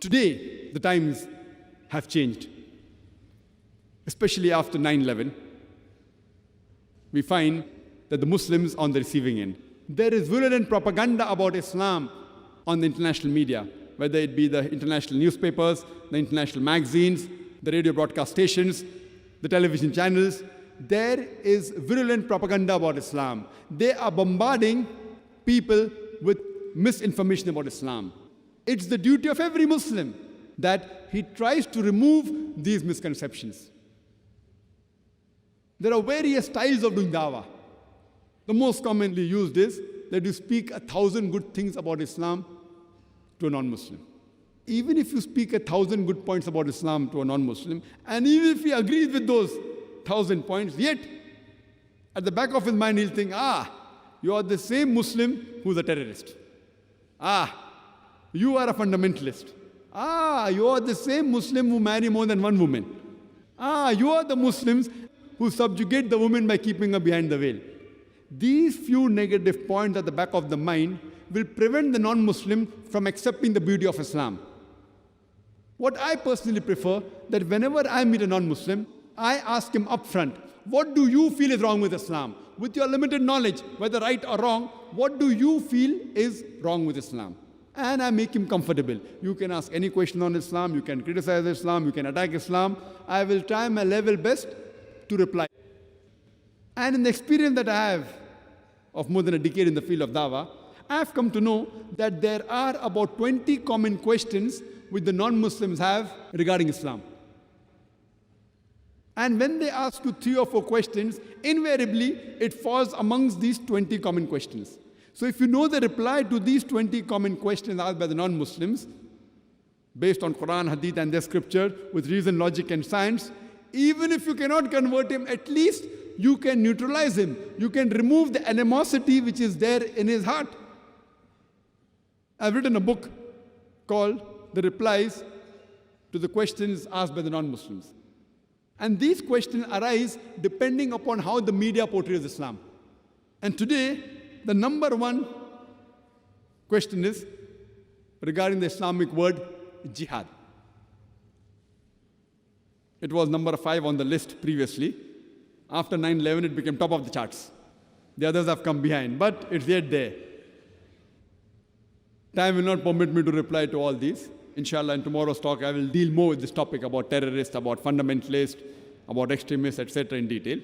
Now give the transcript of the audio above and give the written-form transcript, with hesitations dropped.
Today, the times have changed, especially after 9/11. We find that the Muslims on the receiving end. There is virulent propaganda about Islam on the international media, whether it be the international newspapers, the international magazines, the radio broadcast stations, the television channels. There is virulent propaganda about Islam. They are bombarding people with misinformation about Islam. It's the duty of every Muslim that he tries to remove these misconceptions. There are various styles of doing dawah. The most commonly used is that you speak 1,000 good things about Islam to a non-Muslim. Even if you speak 1,000 good points about Islam to a non-Muslim, and even if he agrees with those 1,000 points, yet at the back of his mind he'll think, you are the same Muslim who's a terrorist. You are a fundamentalist. You are the same Muslim who marry more than one woman. You are the Muslims who subjugate the woman by keeping her behind the veil. These few negative points at the back of the mind will prevent the non-Muslim from accepting the beauty of Islam. What I personally prefer, that whenever I meet a non-Muslim, I ask him upfront, what do you feel is wrong with Islam? With your limited knowledge, whether right or wrong, what do you feel is wrong with Islam? And I make him comfortable. You can ask any question on Islam, you can criticize Islam, you can attack Islam. I will try my level best to reply. And in the experience that I have of more than a decade in the field of dawah, I have come to know that there are about 20 common questions which the non-Muslims have regarding Islam. And when they ask you 3 or 4 questions, invariably it falls amongst these 20 common questions. So if you know the reply to these 20 common questions asked by the non-Muslims, based on Quran, Hadith and their scripture, with reason, logic and science, even if you cannot convert him, at least you can neutralize him. You can remove the animosity which is there in his heart. I've written a book called The Replies to the Questions Asked by the Non-Muslims. And these questions arise depending upon how the media portrays Islam. And today, the number one question is regarding the Islamic word jihad. It was number 5 on the list previously. After 9/11, it became top of the charts. The others have come behind, but it's yet there. Time will not permit me to reply to all these. Inshallah, in tomorrow's talk, I will deal more with this topic about terrorists, about fundamentalists, about extremists, etc. in detail.